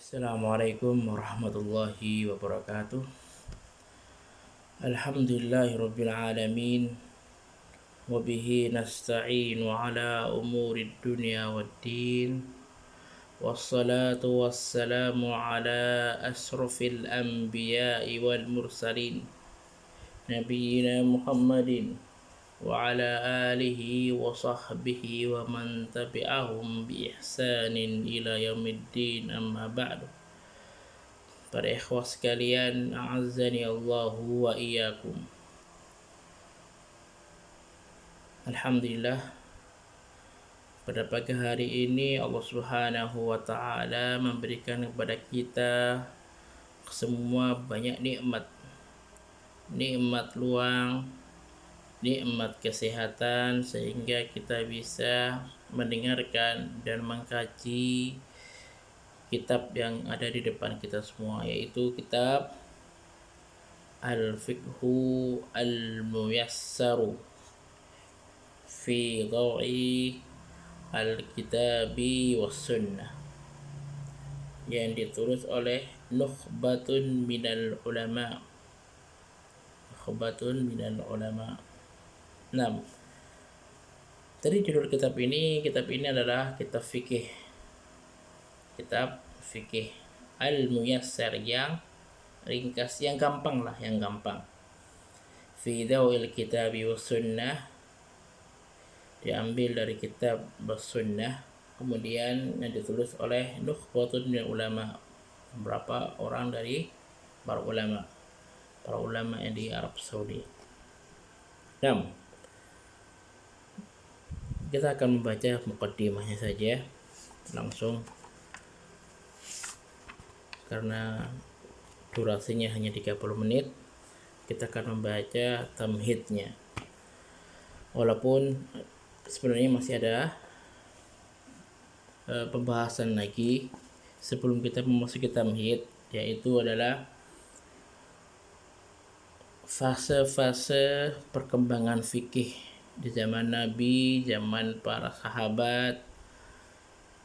Assalamualaikum warahmatullahi wabarakatuh. Alhamdulillahirabbil alamin wa bihi nasta'inu ala umurid dunya waddin. Wassalatu wassalamu ala asrafil anbiya'i wal mursalin nabiyyina Muhammadin wa ala alihi wa sahbihi wa man tabi'ahum bi ihsanin ila yaumiddin, amma ba'du. Para ikhwah sekalian, a'azzani Allahu wa iyyakum. Alhamdulillah, pada pagi hari ini Allah Subhanahu wa taala memberikan kepada kita semua banyak nikmat. Nikmat luang, nikmat kesehatan, sehingga kita bisa mendengarkan dan mengkaji kitab yang ada di depan kita semua, yaitu kitab Al-Fiqhu Al-Muyassaru fi Dha'i Al-Kitabi was Sunnah, yang ditulis oleh Nukhbatun minal Ulama. Nukhbatun minal Ulama. Nah, tadi judul kitab ini adalah kitab fikih. Kitab fikih Al-Muyassar, yang ringkas, yang gampang lah, yang gampang. Fi Dhawil Kitabi was Sunnah, diambil dari kitab was Sunnah, kemudian yang ditulis oleh Nukhbatun minal Ulama, beberapa orang dari para ulama yang di Arab Saudi. Nah, kita akan membaca muqaddimahnya saja langsung, karena durasinya hanya 30 menit. Kita akan membaca tamhidnya, walaupun sebenarnya masih ada pembahasan lagi sebelum kita memasuki tamhid, yaitu adalah fase-fase perkembangan fikih di zaman Nabi, zaman para sahabat,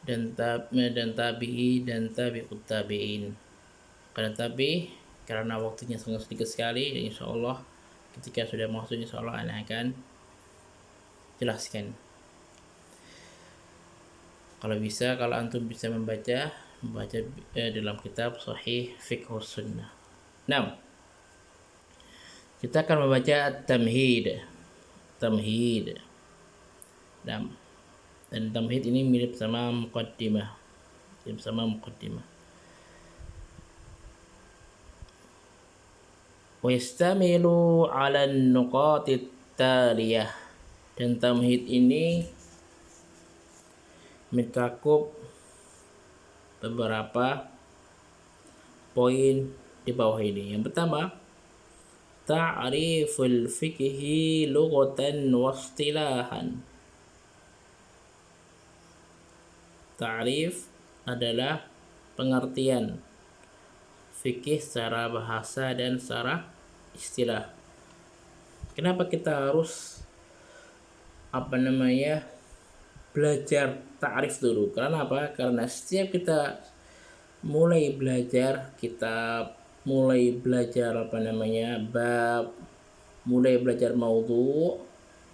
dan tabi'i dan tabi'ut tabi'in. Karena waktunya sangat sedikit sekali, dan insya Allah ketika sudah masuk, insya Allah Anda akan jelaskan. Kalau antum bisa membaca dalam kitab Sahih Fiqhus Sunnah. Nah, kita akan membaca tamhid. Nah, dan tamhid ini mirip sama muqaddimah. Wa yastamilu 'ala an-nuqatit taliyah. Dan tamhid ini mencakup beberapa poin di bawah ini. Yang pertama, ta'riful fiqhi lughatan wa istilahan. Ta'rif adalah pengertian fikih secara bahasa dan secara istilah. Kenapa kita harus belajar ta'rif dulu? Karena apa? Karena setiap kita mulai belajar kitab, mulai belajar bab, mulai belajar maudhu,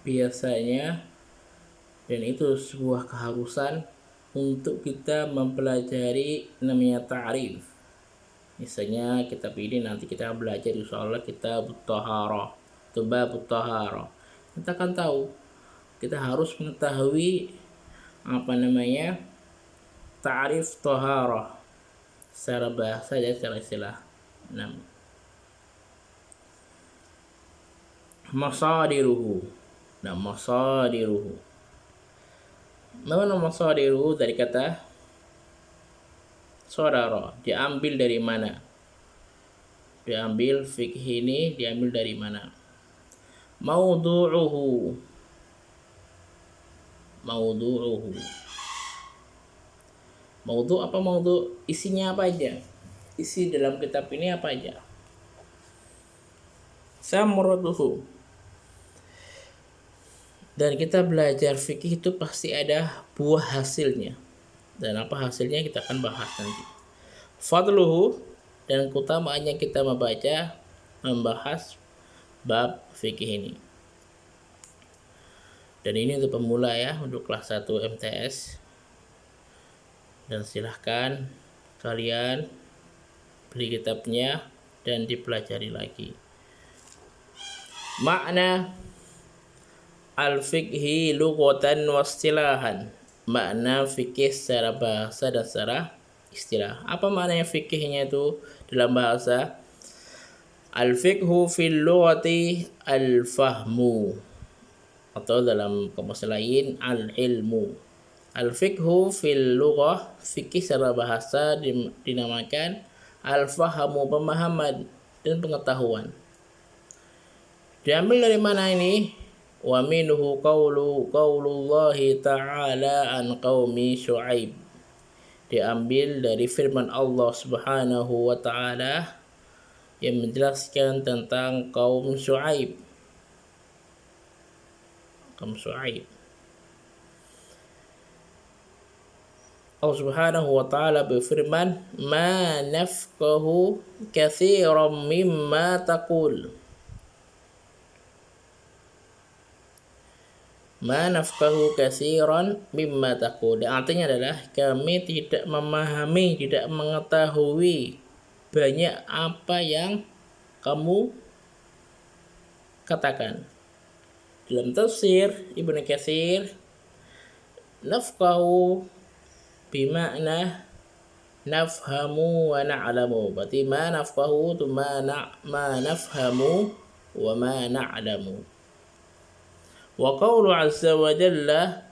biasanya, dan itu sebuah keharusan untuk kita mempelajari namanya ta'rif. Misalnya kitab ini nanti kita belajar insyaallah kitab Thaharah, bab Thaharah. Kita akan tahu, kita harus mengetahui ta'rif Thaharah secara bahasa dan secara istilah. Nah, masadiruhu. Mana masadiruhu? Dari kata sodara, diambil dari mana? Fikih ini diambil dari mana? Maudhu'uhu. Maudhu apa? Maudhu isinya apa aja? Isi dalam kitab ini apa aja? Samratuhu. Dan kita belajar fikih itu pasti ada buah hasilnya. Dan apa hasilnya kita akan bahas nanti. Fadluhu, dan keutamaannya kita membahas bab fikih ini. Dan ini untuk pemula ya, untuk kelas 1 MTS. Dan silahkan kalian beli kitabnya dan dipelajari lagi. Makna al-fiqhi lughatan wa istilahan. Makna fikih secara bahasa dan secara istilah. Apa maknanya fikihnya itu dalam bahasa? Al-fiqhu fil lughati al-fahmu, atau dalam kamus lain al-ilmu. Al-fiqhu fil lughah, fikih secara bahasa dinamakan al-fahamu, pemahaman dan pengetahuan. Diambil dari mana ini? Wa minhu qaulullahi ta'ala an qaumi Syuaib. Diambil dari firman Allah Subhanahu wa taala yang menjelaskan tentang kaum Syuaib. Kaum Syuaib. Allah Subhanahu wa taala berfirman, "Ma nafqahu katsiran mimma taqul." Ma nafqahu katsiran mimma taqul. Artinya adalah kami tidak memahami, tidak mengetahui banyak apa yang kamu katakan. Dalam tafsir Ibnu Katsir, nafqahu bimakna nafhamu wa na'lamu. Berarti ma nafqahu tu ma nafhamu wa ma na'lamu. Wa qawlu azza wa jalla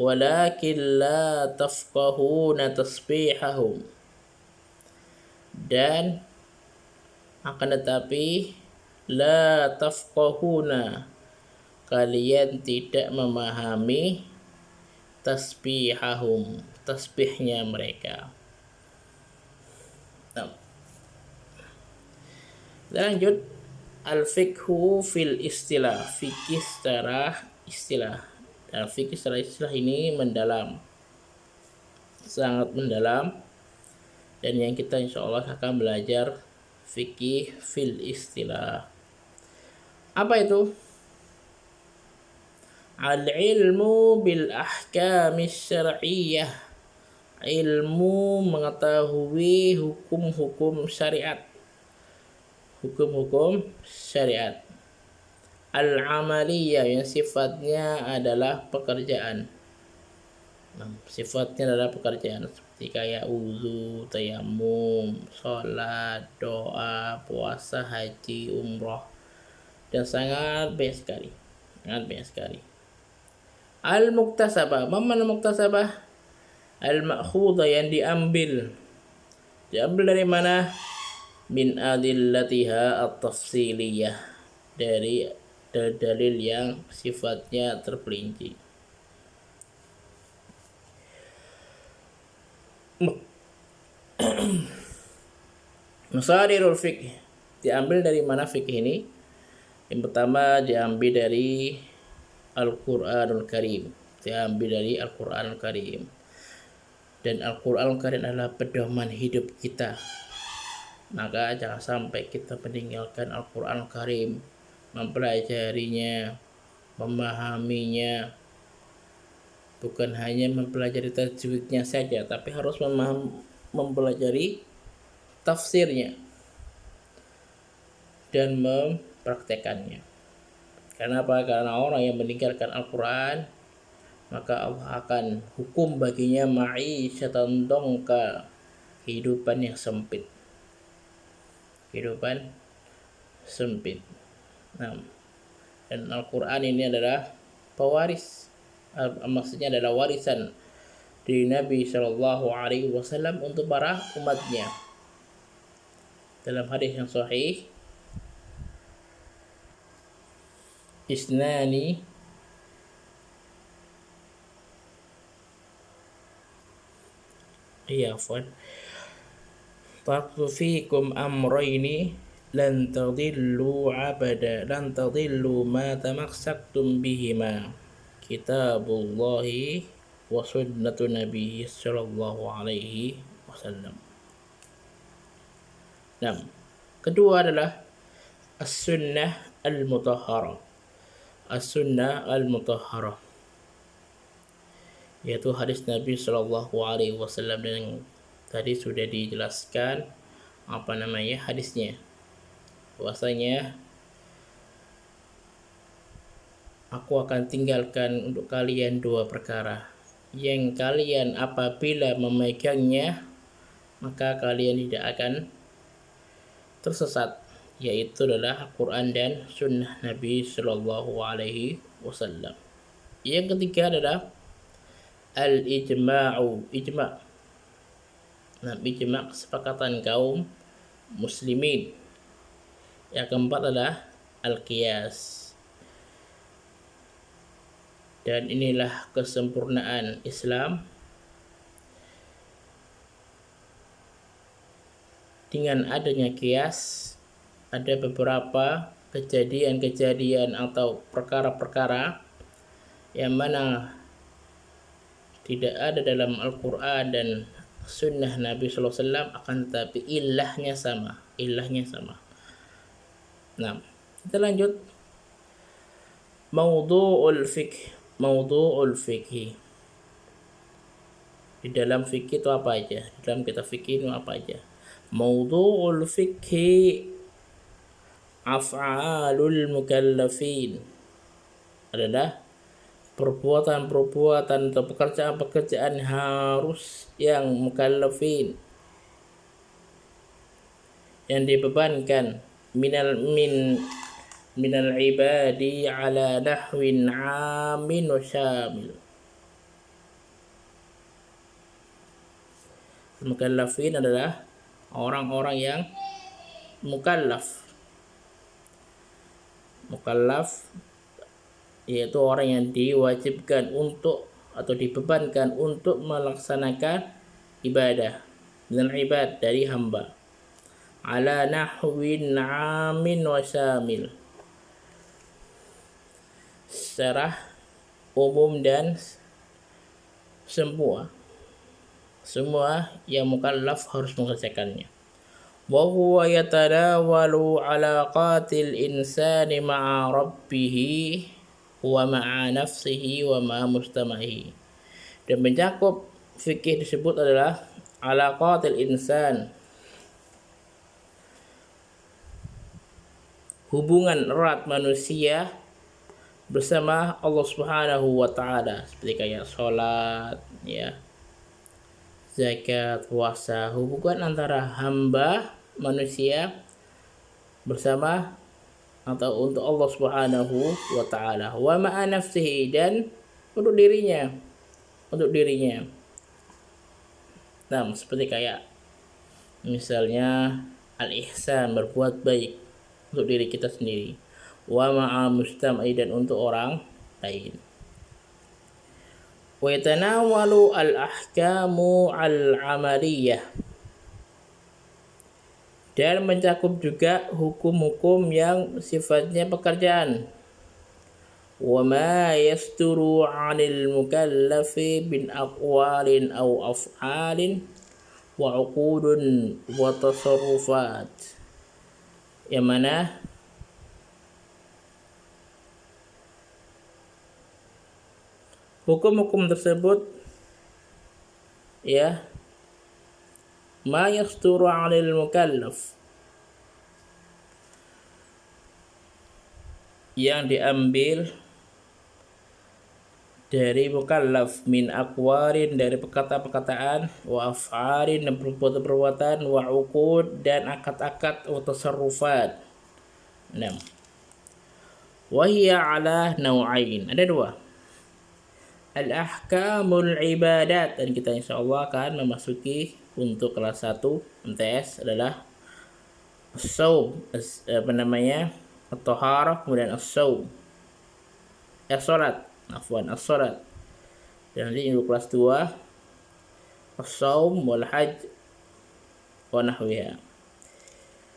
walakin la tafqahuna tasbihahum. Dan akan tetapi la tafqahuna, kalian tidak memahami tasbihahum, tasbihnya mereka. Nah, lanjut, al-fiqhu fil istilah, fikih secara istilah. Dan fikih secara istilah ini mendalam, sangat mendalam. Dan yang kita insya Allah akan belajar fikih fil istilah. Apa itu? Al-ilmu bil ahkamis syar'iyyah. Ilmu mengetahui hukum-hukum syariat. Hukum-hukum syariat. Al-amaliyah, yang sifatnya adalah pekerjaan. Sifatnya adalah pekerjaan, seperti kayak wudu, tayamum, sholat, doa, puasa, haji, umroh, dan sangat banyak sekali. Al-muktasabah, mana muktasabah? Al-ma'khudha, yang diambil dari mana? Min adillatiha at-tafsiliyah, dari dalil yang sifatnya terperinci. Masadirul fiqh, diambil dari mana fikih ini? Yang pertama diambil dari Al-Qur'anul Karim. Dan Al-Qur'anul Karim adalah pedoman hidup kita. Maka jangan sampai kita meninggalkan Al-Qur'anul Karim, mempelajarinya, memahaminya. Bukan hanya mempelajari tajwidnya saja, tapi harus mempelajari tafsirnya dan mempraktekannya. Karena apa? Karena orang yang meninggalkan Al-Quran, maka Allah akan hukum baginya ma'isyatan dongka, kehidupan yang sempit. Nah, dan Al-Quran ini adalah pewaris, maksudnya adalah warisan dari Nabi Shallallahu Alaihi Wasallam untuk para umatnya. Dalam hadis yang sahih, isnani Taqtu fikum amrayni lan tadillu ma tamassaktum bihima, kitabullahi wa sunnatu nabihi sallallahu alaihi wasallam. Nah, kedua adalah as-sunnah al-mutahharah. As-sunnah al-mutahharah, yaitu hadis Nabi Shallallahu Alaihi Wasallam, yang tadi sudah dijelaskan hadisnya, bahwasanya aku akan tinggalkan untuk kalian dua perkara yang kalian apabila memegangnya maka kalian tidak akan tersesat, yaitu adalah Al-Quran dan Sunnah Nabi Shallallahu Alaihi Wasallam. Yang ketiga adalah al-ijma'u, ijma'. Nah, ijma' kesepakatan kaum muslimin. Yang keempat adalah al-qiyas. Dan inilah kesempurnaan Islam. Dengan adanya qiyas, ada beberapa kejadian-kejadian atau perkara-perkara yang mana tidak ada dalam Al-Quran dan Sunnah Nabi SAW, akan tetapi ilahnya sama. Nah, kita lanjut. Mawdu'ul fikih. Di dalam fikih itu apa aja? Di dalam kitab fikih itu apa aja? Mawdu'ul fikih af'alul mukallafin, adalah perbuatan-perbuatan atau pekerjaan-pekerjaan harus yang mukallafin, yang dibebankan minal ibadi ala nahwin amin wa syamil. Mukallafin adalah orang-orang yang mukallaf yaitu orang yang diwajibkan untuk atau dibebankan untuk melaksanakan ibadah dan ibad dari hamba, ala nahwin amin wa syamil, secara umum dan semua yang mukallaf harus mengerjakannya. Wa huwa yatadawalu alaqatil insani ma'a rabbih wa ma'a nafsihi wa ma'a mustamahi. Dan mencakup fikih disebut adalah alaqatil insan, hubungan erat manusia bersama Allah Subhanahu wa taala, seperti kayak salat, ya, zakat, puasa, hubungan antara hamba manusia bersama atau untuk Allah Subhanahu wa taala, wa ma'a nafsihi, dan untuk dirinya. Nah, seperti kayak misalnya al-ihsan, berbuat baik untuk diri kita sendiri, wa ma'a mustama'i, dan untuk orang lain. Wa yatanawalu al-ahkamu al-amaliyah, dan mencakup juga hukum-hukum yang sifatnya pekerjaan. Wa ma yasturu 'anil mukallafi bin aqwalin aw af'alin wa 'uqudun wa tasarrufat, yang mana hukum-hukum tersebut, ya, ma yasturu 'anil mukallaf, yang diambil dari mukallaf, min aqwarin, dari perkataan-perkataan, wa af'alin, dan perbuatan-perbuatan, wa uqud, dan akad-akad, wa tasarrufat. Nah, wa hiya ala nau'ain, ada dua. Al-ahkamul ibadat, dan kita insyaallah akan memasuki untuk kelas 1 MTS adalah as-shaum, at-taharah, kemudian as-shaum, as-salat. Dan nanti untuk kelas 2 as-shaum wal hajj wa nahwiha.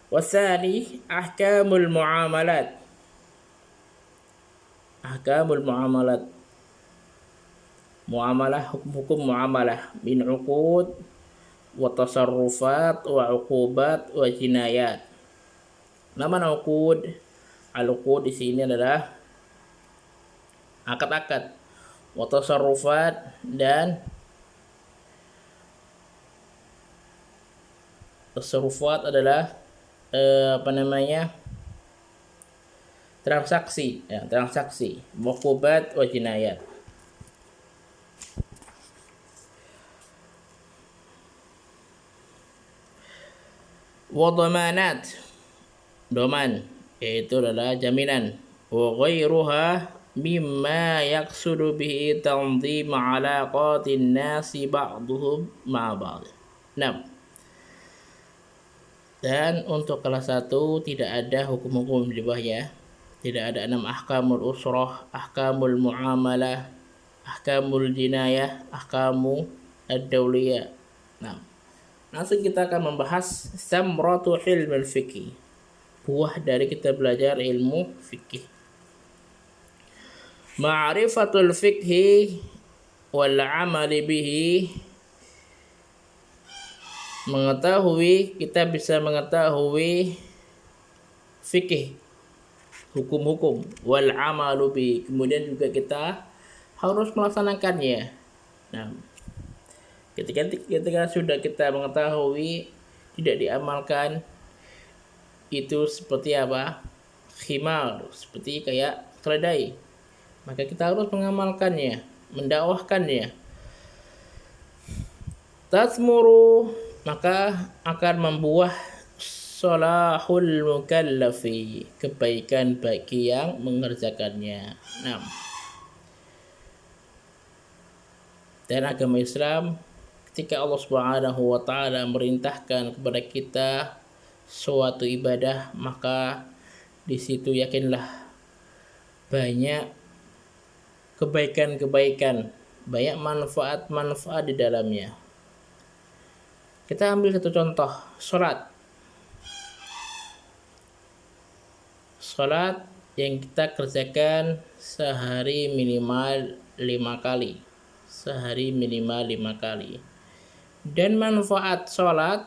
Wasani ahkamul muamalat. Muamalah, hukum-hukum muamalah, min uqud wa tasarrufat wa uqubat wa jinayat. Nama uqud, al-uqud di sini adalah akad-akad, wa tasarrufat dan tasarrufat adalah transaksi, ya, transaksi, wa uqubat wa jinayat. Wa dhamanat, doman yaitu adalah jaminan, wa ghairuha mimma yaqsudu bihi tanzim alaqatin nasi ba'duhum ma'a ba'd. Nah, dan untuk kelas 1 tidak ada hukum-hukum di bawahnya. Tidak ada 6 ahkamul usrah, ahkamul muamalah, ahkamul jinayah, ahkamu ad-dawliyah. Nah, langsung kita akan membahas samratu ilmul fiqih, buah dari kita belajar ilmu fikih. Ma'rifatul fiqhi wal amali bihi, kita bisa mengetahui fikih, hukum-hukum, wal amalu bihi, kemudian juga kita harus melaksanakannya. Nah, ketika sudah kita mengetahui tidak diamalkan, itu seperti apa? Khimar, seperti kayak keledai. Maka kita harus mengamalkannya, mendakwahkannya. Tasmuru, maka akan membuah salahul mukallafi, kebaikan bagi yang mengerjakannya. Nah, dan agama Islam, ketika Allah Subhanahu wa taala merintahkan kepada kita suatu ibadah, maka di situ yakinlah banyak kebaikan-kebaikan, banyak manfaat-manfaat di dalamnya. Kita ambil satu contoh, salat. Salat yang kita kerjakan sehari minimal 5 kali. Sehari minimal 5 kali. Dan manfaat salat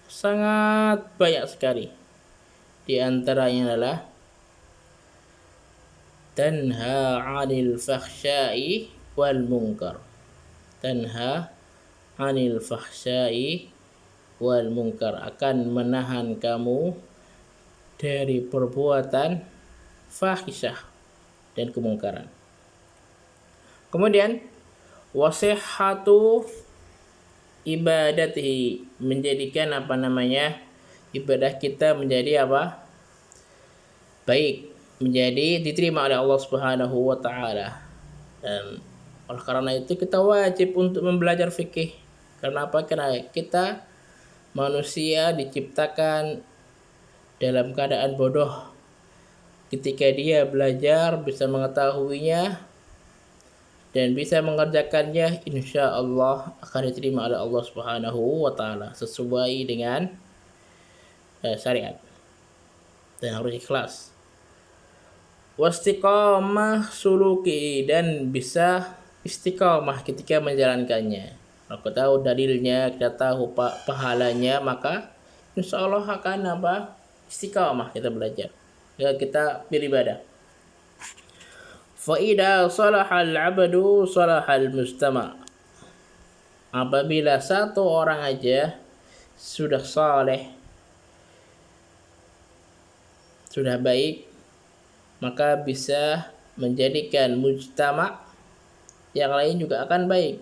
sangat banyak sekali. Di antaranya adalah tanha 'anil fahsya'i wal munkar. Tanha 'anil fahsya'i wal munkar, akan menahan kamu dari perbuatan fahisyah dan kemungkaran. Kemudian wasihhatu ibadatihi, menjadikan ibadah kita menjadi baik, menjadi diterima oleh Allah Subhanahu wa taala. Dan oleh karena itu kita wajib untuk belajar fikih. Karena apa? Karena kita manusia diciptakan dalam keadaan bodoh. Ketika dia belajar, bisa mengetahuinya dan bisa mengerjakannya, insya Allah akan diterima oleh Allah Subhanahu wa taala sesuai dengan syariat, dan harus ikhlas. Wastiqamah suluki, dan bisa istiqamah ketika menjalankannya. Kalau kita tahu dalilnya, kita tahu pahalanya, maka insya Allah akan istiqamah kita belajar, ya, kita beribadah. Fa idza salahal 'abdu salahal mujtama'. Apabila satu orang aja sudah saleh, sudah baik, maka bisa menjadikan mujtama' yang lain juga akan baik.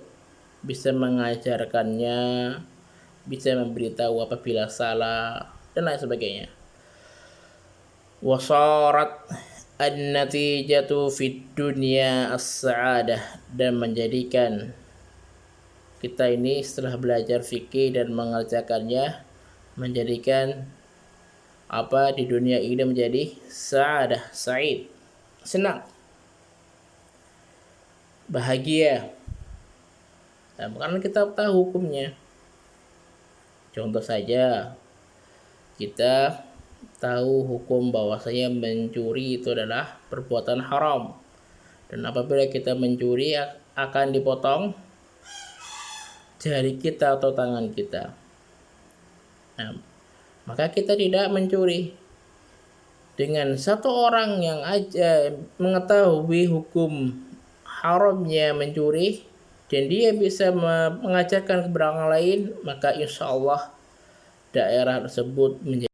Bisa mengajarkannya, bisa memberitahu apabila salah, dan lain sebagainya. Wasarat an-natijatu fid dunya as-sa'adah, dan menjadikan kita ini setelah belajar fikih dan mengerjakannya, menjadikan di dunia ini menjadi sa'adah, sa'id, senang, bahagia. Dan karena kita tahu hukumnya. Contoh saja, kita tahu hukum bahwasanya mencuri itu adalah perbuatan haram, dan apabila kita mencuri akan dipotong jari kita atau tangan kita. Nah, maka kita tidak mencuri. Dengan satu orang yang aja mengetahui hukum haramnya mencuri dan dia bisa mengajarkan kepada orang lain, maka insya Allah daerah tersebut menjadi